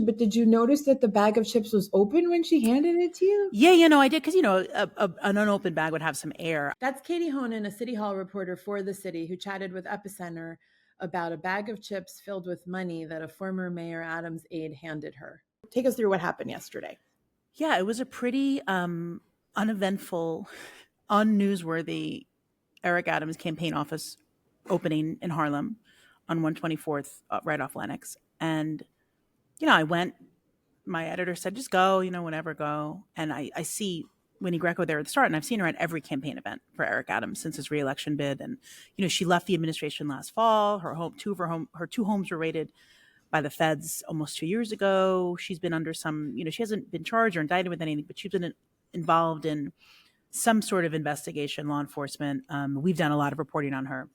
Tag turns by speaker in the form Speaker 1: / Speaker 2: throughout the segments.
Speaker 1: but did you notice that the bag of chips was open when she handed it to you?
Speaker 2: Yeah, I did, because, an unopened bag would have some air.
Speaker 1: That's Katie Honan, a City Hall reporter for the city, who chatted with Epicenter about a bag of chips filled with money that a former Mayor Adams aide handed her. Take us through what happened yesterday.
Speaker 2: Yeah, it was a pretty uneventful, unnewsworthy Eric Adams campaign office opening in Harlem on 124th, right off Lenox. And, I went, my editor said, just go, whatever, go. And I see Winnie Greco there at the start, and I've seen her at every campaign event for Eric Adams since his reelection bid. And, she left the administration last fall. Her two homes were raided by the feds almost 2 years ago. She's been under some, she hasn't been charged or indicted with anything, but she's been involved in some sort of investigation, law enforcement. We've done a lot of reporting on her.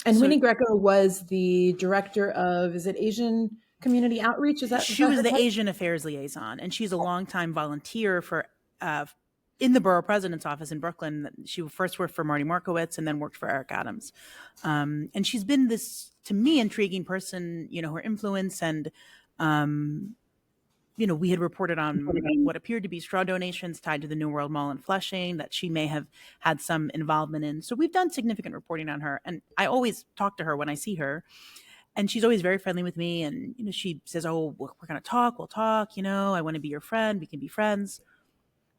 Speaker 1: And Winnie Greco was the director of, is it Asian Community Outreach?
Speaker 2: She was the Asian Affairs Liaison, and she's a longtime volunteer for in the borough president's office in Brooklyn. She first worked for Marty Markowitz and then worked for Eric Adams. And she's been this, to me, intriguing person, her influence. And, we had reported on what appeared to be straw donations tied to the New World Mall in Flushing that she may have had some involvement in. So we've done significant reporting on her. And I always talk to her when I see her. And she's always very friendly with me. And, she says, oh, we're going to talk. We'll talk. I want to be your friend. We can be friends,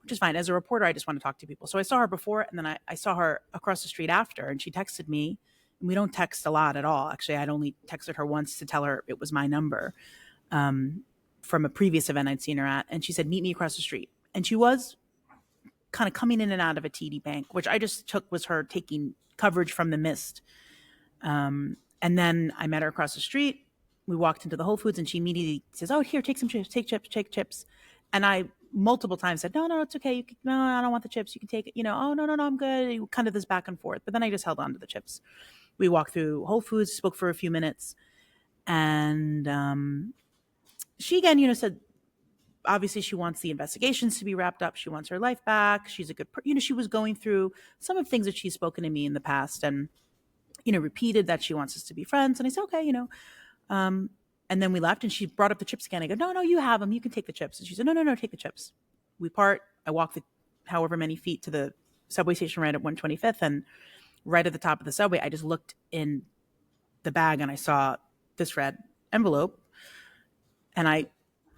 Speaker 2: which is fine. As a reporter, I just want to talk to people. So I saw her before, and then I saw her across the street after, and she texted me. And we don't text a lot at all. Actually, I'd only texted her once to tell her it was my number from a previous event I'd seen her at. And she said, meet me across the street. And she was kind of coming in and out of a TD Bank, which I just took was her taking coverage from the mist. And then I met her across the street. We walked into the Whole Foods, and she immediately says, oh, here, take some chips, take chips. And I multiple times said, no, it's okay. No, I don't want the chips. You can take it. Oh, no, I'm good. Kind of this back and forth. But then I just held on to the chips. We walked through Whole Foods, spoke for a few minutes. And she, again, said, obviously she wants the investigations to be wrapped up. She wants her life back. She's a good, she was going through some of the things that she's spoken to me in the past, and, repeated that she wants us to be friends. And I said, okay, and then we left, and she brought up the chips again. I go, no, you have them. You can take the chips. And she said, no, take the chips. We part. I walk the however many feet to the subway station right at 125th. And right at the top of the subway, I just looked in the bag, and I saw this red envelope. And I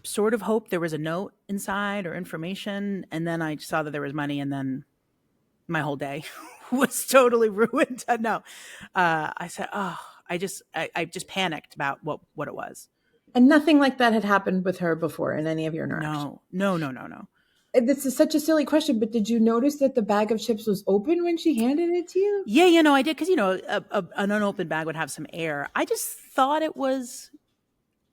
Speaker 2: sort of hoped there was a note inside or information. And then I saw that there was money, and then my whole day was totally ruined. No, I said, oh, I just panicked about what it was.
Speaker 1: And nothing like that had happened with her before in any of your interactions?
Speaker 2: No.
Speaker 1: This is such a silly question, but did you notice that the bag of chips was open when she handed it to you?
Speaker 2: Yeah, I did, because, an unopened bag would have some air. I just thought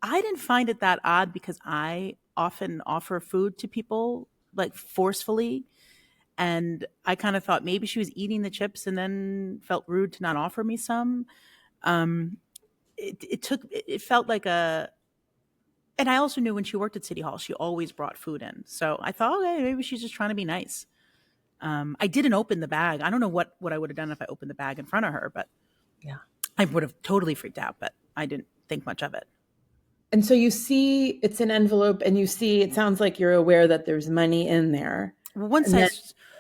Speaker 2: I didn't find it that odd, because I often offer food to people, like, forcefully. And I kind of thought maybe she was eating the chips and then felt rude to not offer me some. It felt like and I also knew when she worked at City Hall, she always brought food in. So I thought, okay, maybe she's just trying to be nice. I didn't open the bag. I don't know what I would have done if I opened the bag in front of her, but
Speaker 1: yeah,
Speaker 2: I would have totally freaked out, but I didn't think much of it.
Speaker 1: And so you see it's an envelope, and it sounds like you're aware that there's money in there.
Speaker 2: Well, once I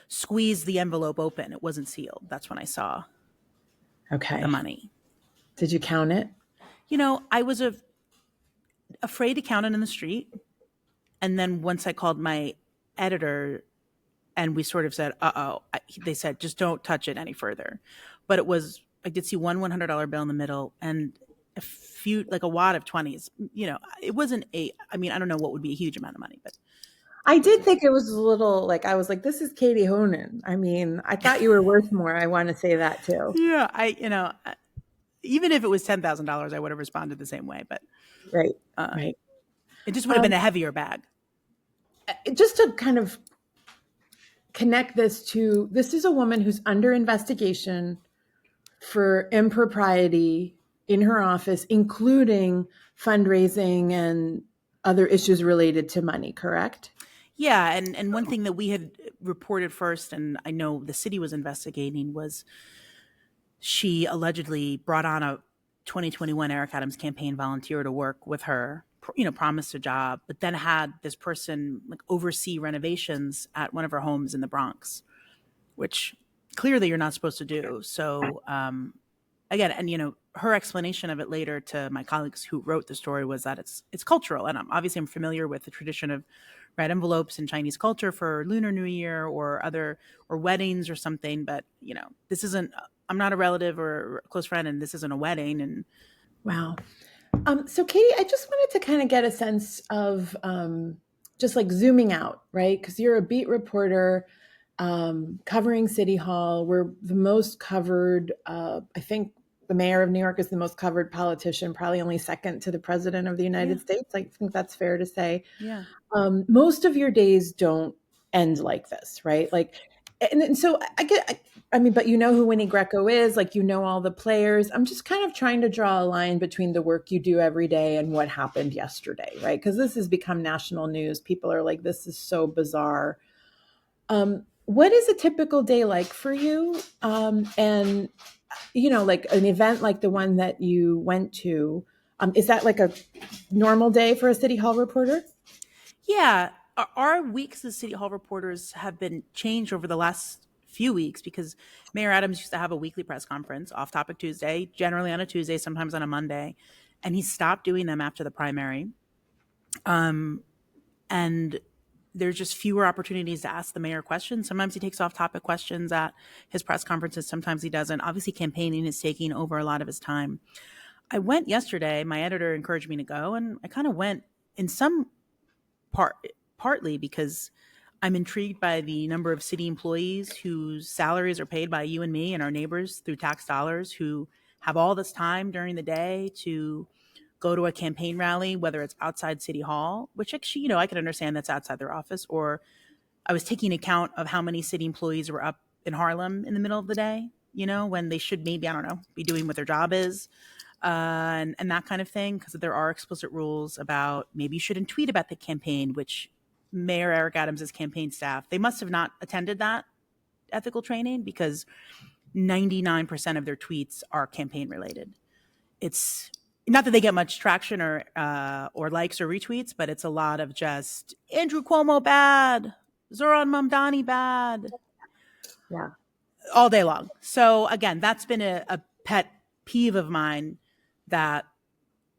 Speaker 2: squeezed the envelope open, it wasn't sealed. That's when I saw the money.
Speaker 1: Did you count it?
Speaker 2: I was afraid to count it in the street. And then once I called my editor, and we sort of said, they said, just don't touch it any further. But I did see one $100 bill in the middle, and a few, like a wad of 20s. It wasn't I don't know what would be a huge amount of money, but
Speaker 1: I did think it was a little, I was like, this is Katie Honan. I thought you were worth more. I want to say that too.
Speaker 2: Yeah, even if it was $10,000, I would have responded the same way. But
Speaker 1: right.
Speaker 2: It just would have been a heavier bag.
Speaker 1: Just to kind of connect this is a woman who's under investigation for impropriety in her office, including fundraising and other issues related to money, correct?
Speaker 2: Yeah, and one thing that we had reported first, and I know the city was investigating, was she allegedly brought on a 2021 Eric Adams campaign volunteer to work with her promised a job, but then had this person like oversee renovations at one of her homes in the Bronx, which clearly you're not supposed to do. So again, and her explanation of it later to my colleagues who wrote the story was that it's cultural, and I'm familiar with the tradition of red envelopes in Chinese culture for Lunar New Year or weddings or something. But this isn't. I'm not a relative or a close friend, and this isn't a wedding. And
Speaker 1: wow. So Katie, I just wanted to kind of get a sense of just like zooming out, right? Because you're a beat reporter covering City Hall. We're the most covered, I think the mayor of New York is the most covered politician, probably only second to the president of the United States. I think that's fair to say.
Speaker 2: Yeah.
Speaker 1: Most of your days don't end like this, right? Like, and so but you know who Winnie Greco is, like, all the players. I'm just kind of trying to draw a line between the work you do every day and what happened yesterday, right? Because this has become national news. People are like, this is so bizarre. What is a typical day like for you? And, like an event like the one that you went to, is that like a normal day for a City Hall reporter?
Speaker 2: Yeah. Our weeks as City Hall reporters have been changed over the last few weeks because Mayor Adams used to have a weekly press conference, Off Topic Tuesday, generally on a Tuesday, sometimes on a Monday. And he stopped doing them after the primary. And there's just fewer opportunities to ask the mayor questions. Sometimes he takes off-topic questions at his press conferences. Sometimes he doesn't. Obviously, campaigning is taking over a lot of his time. I went yesterday. My editor encouraged me to go, and I kind of went in some partly because I'm intrigued by the number of city employees whose salaries are paid by you and me and our neighbors through tax dollars, who have all this time during the day to go to a campaign rally, whether it's outside City Hall, which actually, I can understand that's outside their office, or I was taking account of how many city employees were up in Harlem in the middle of the day, when they should maybe, I don't know, be doing what their job is, and that kind of thing, because there are explicit rules about maybe you shouldn't tweet about the campaign, which Mayor Eric Adams' campaign staff, they must have not attended that ethical training because 99% of their tweets are campaign related. It's not that they get much traction or likes or retweets, but it's a lot of just Andrew Cuomo bad, Zoran Mamdani bad,
Speaker 1: Yeah,
Speaker 2: all day long. So again, that's been a pet peeve of mine, that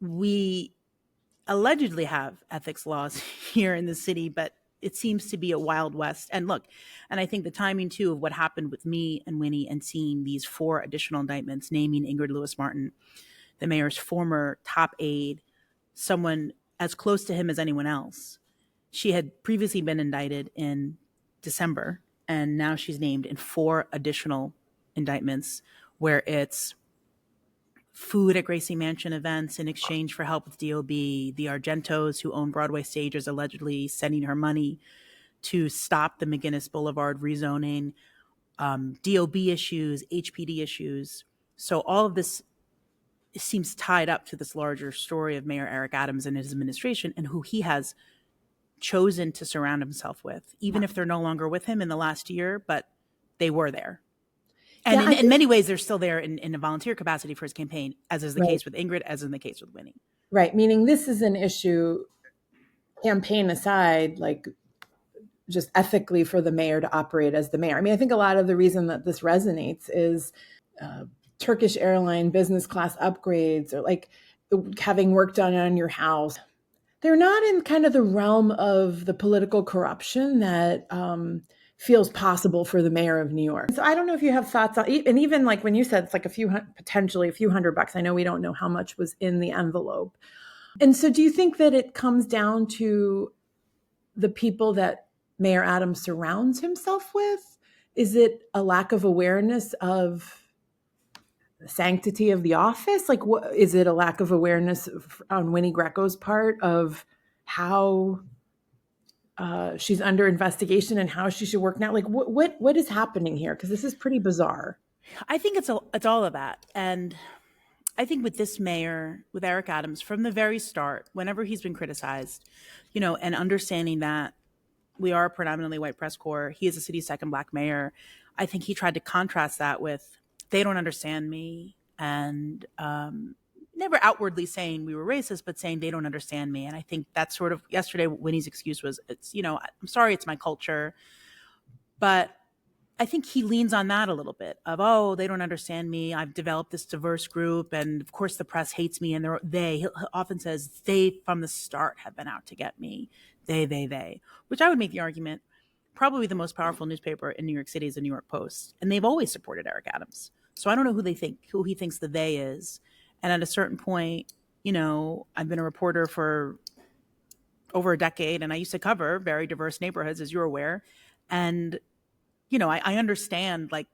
Speaker 2: we allegedly have ethics laws here in the city, but it seems to be a Wild West. And look, and I think the timing too of what happened with me and Winnie and seeing these 4 additional indictments naming Ingrid Lewis-Martin, the mayor's former top aide, someone as close to him as anyone else. She had previously been indicted in December, and now she's named in 4 additional indictments where it's food at Gracie Mansion events in exchange for help with DOB, the Argentos who own Broadway stages allegedly sending her money to stop the McGinnis Boulevard rezoning, DOB issues, HPD issues. So all of this seems tied up to this larger story of Mayor Eric Adams and his administration and who he has chosen to surround himself with, even if they're no longer with him in the last year, but they were there. And in many ways, they're still there in a volunteer capacity for his campaign, as is the case with Ingrid, as in the case with Winnie.
Speaker 1: Right. Meaning this is an issue, campaign aside, like just ethically for the mayor to operate as the mayor. I mean, I think a lot of the reason that this resonates is Turkish airline business class upgrades, or like having work done on your house. They're not in kind of the realm of the political corruption that feels possible for the mayor of New York. So I don't know if you have thoughts on, and even like when you said it's like potentially a few $100. I know we don't know how much was in the envelope. And so do you think that it comes down to the people that Mayor Adams surrounds himself with? Is it a lack of awareness of the sanctity of the office? Like, what is it, a lack of awareness on Winnie Greco's part of how she's under investigation and how she should work now? Like, what is happening here? Because this is pretty bizarre.
Speaker 2: I think it's all of that. And I think with this mayor, with Eric Adams, from the very start, whenever he's been criticized, and understanding that we are a predominantly white press corps, he is the city's second Black mayor, I think he tried to contrast that with, they don't understand me. And, never outwardly saying we were racist, but saying they don't understand me. And I think that's sort of yesterday, Winnie's excuse was, it's, I'm sorry, it's my culture. But I think he leans on that a little bit of, oh, they don't understand me. I've developed this diverse group. And of course the press hates me. And he often says they from the start have been out to get me. They, which I would make the argument, probably the most powerful newspaper in New York City is the New York Post. And they've always supported Eric Adams. So I don't know who he thinks the they is. And at a certain point, I've been a reporter for over a decade and I used to cover very diverse neighborhoods, as you're aware. And I understand like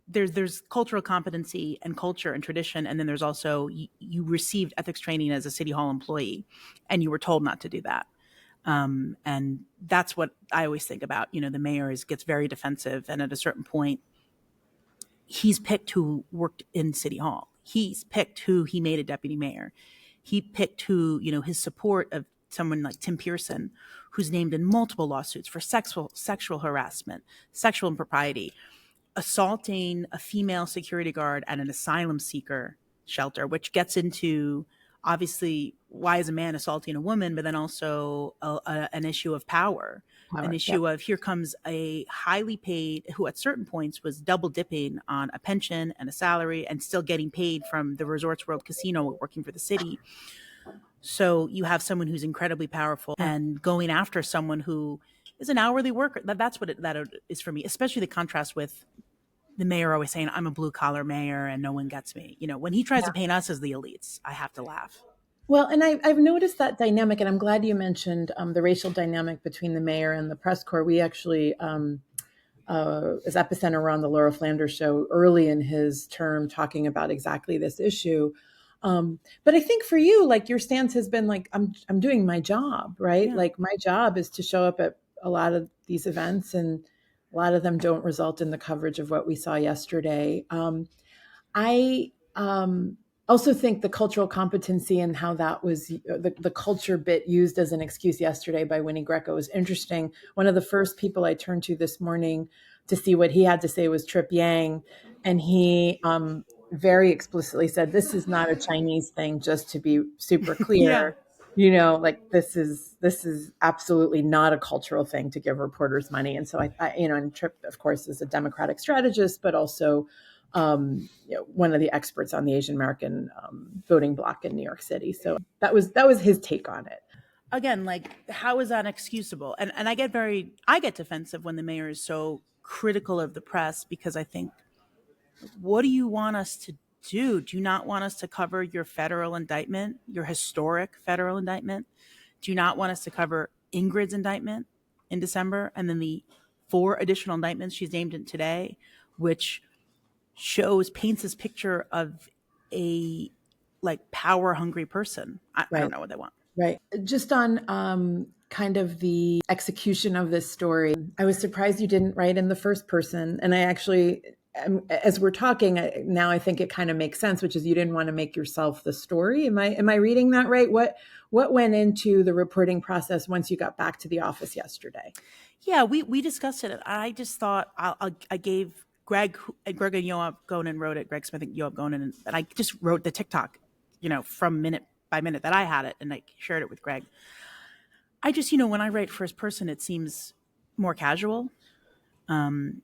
Speaker 2: there's cultural competency and culture and tradition. And then there's also, you received ethics training as a city hall employee and you were told not to do that. And that's what I always think about. The mayor gets very defensive. And at a certain point, he's picked who worked in city hall. He's picked who he made a deputy mayor. He picked who, his support of someone like Tim Pearson, who's named in multiple lawsuits for sexual harassment, sexual impropriety, assaulting a female security guard at an asylum seeker shelter, which gets into obviously why is a man assaulting a woman, but then also an issue of power, an issue of here comes a highly paid who at certain points was double dipping on a pension and a salary and still getting paid from the Resorts World Casino working for the city. So you have someone who's incredibly powerful and going after someone who is an hourly worker. That's what that is for me, especially the contrast with the mayor always saying, I'm a blue collar mayor and no one gets me. When he tries to paint us as the elites, I have to laugh.
Speaker 1: Well, and I've noticed that dynamic, and I'm glad you mentioned the racial dynamic between the mayor and the press corps. We actually, as Epicenter, were on the Laura Flanders show early in his term talking about exactly this issue. But I think for you, like your stance has been like, I'm doing my job, right? Yeah. Like my job is to show up at a lot of these events, and a lot of them don't result in the coverage of what we saw yesterday. I also think the cultural competency and how that was the culture bit used as an excuse yesterday by Winnie Greco was interesting. One of the first people I turned to this morning to see what he had to say was Trip Yang. And he very explicitly said, this is not a Chinese thing, just to be super clear. Like this is absolutely not a cultural thing to give reporters money. And so I and Trip, of course, is a Democratic strategist, but also one of the experts on the Asian American voting bloc in New York City. So that was his take on it.
Speaker 2: Again, like, how is that excusable? And I get defensive when the mayor is so critical of the press, because I think, what do you want us to do? Do you not want us to cover your federal indictment, your historic federal indictment? Do you not want us to cover INGRID's indictment in December and then the 4 additional indictments she's named in today, which paints this picture of a like power hungry person? I don't know what they want.
Speaker 1: Right. Just on kind of the execution of this story, I was surprised you didn't write in the first person. And I actually, as we're talking now, I think it kind of makes sense, which is you didn't want to make yourself the story. Am I reading that right? What went into the reporting process once you got back to the office yesterday?
Speaker 2: Yeah, we discussed it. I just thought I gave Greg and Yoav Gonen wrote it. Greg Smith and Yoav Gonen, and I just wrote the TikTok, from minute by minute that I had it, and I shared it with Greg. I just, when I write first person, it seems more casual. And,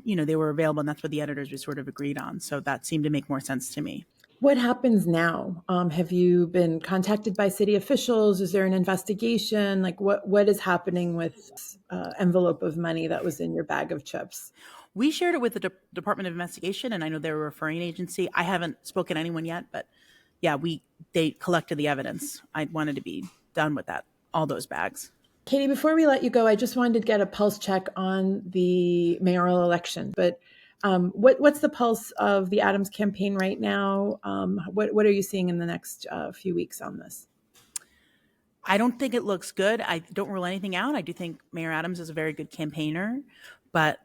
Speaker 2: they were available, and that's what the editors we sort of agreed on. So that seemed to make more sense to me.
Speaker 1: What happens now? Have you been contacted by city officials? Is there an investigation? Like what is happening with envelope of money that was in your bag of chips?
Speaker 2: We shared it with the Department of Investigation, and I know they're a referring agency. I haven't spoken to anyone yet, but yeah, they collected the evidence. I wanted to be done with that, all those bags.
Speaker 1: Katie, before we let you go, I just wanted to get a pulse check on the mayoral election. But what's the pulse of the Adams campaign right now? What are you seeing in the next few weeks on this?
Speaker 2: I don't think it looks good. I don't rule anything out. I do think Mayor Adams is a very good campaigner, but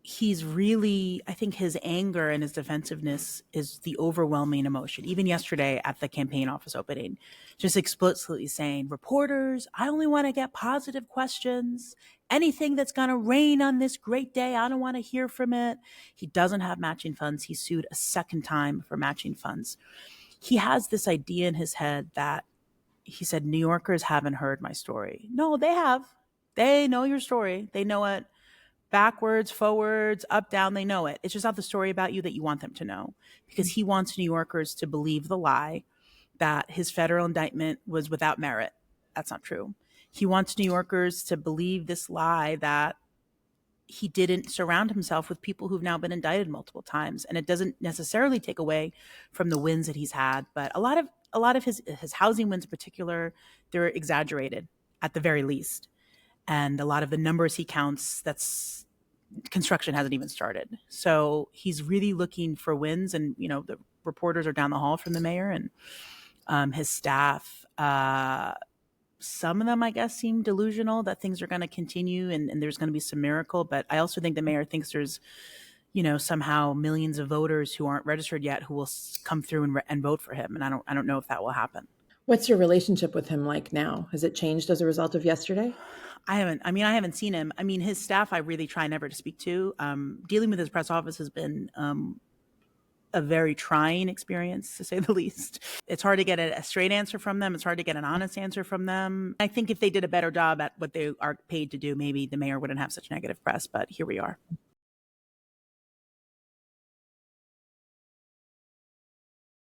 Speaker 2: he's really, I think his anger and his defensiveness is the overwhelming emotion. Even yesterday at the campaign office opening, just explicitly saying, reporters, I only want to get positive questions. Anything that's going to rain on this great day, I don't want to hear from it. He doesn't have matching funds. He sued a second time for matching funds. he has this idea in his head that he said, New Yorkers haven't heard my story. No, they have. They know your story. They know it backwards, forwards, up, down. They know it. It's just not the story about you that you want them to know, because he wants New Yorkers to believe the lie that his federal indictment was without merit. That's not true. He wants New Yorkers to believe this lie that he didn't surround himself with people who've now been indicted multiple times. And it doesn't necessarily take away from the wins that he's had, but a lot of his housing wins in particular, they're exaggerated at the very least. And a lot of the numbers he counts, that's construction hasn't even started. So he's really looking for wins. And, the reporters are down the hall from the mayor and his staff. Some of them, I guess, seem delusional that things are going to continue and there's going to be some miracle. But I also think the mayor thinks there's, somehow millions of voters who aren't registered yet who will come through and vote for him. And I don't know if that will happen.
Speaker 1: What's your relationship with him like now? Has it changed as a result of yesterday?
Speaker 2: I haven't seen him. His staff, I really try never to speak to. Dealing with his press office has been a very trying experience, to say the least. It's hard to get a straight answer from them. It's hard to get an honest answer from them. I think if they did a better job at what they are paid to do, maybe the mayor wouldn't have such negative press, but here we are.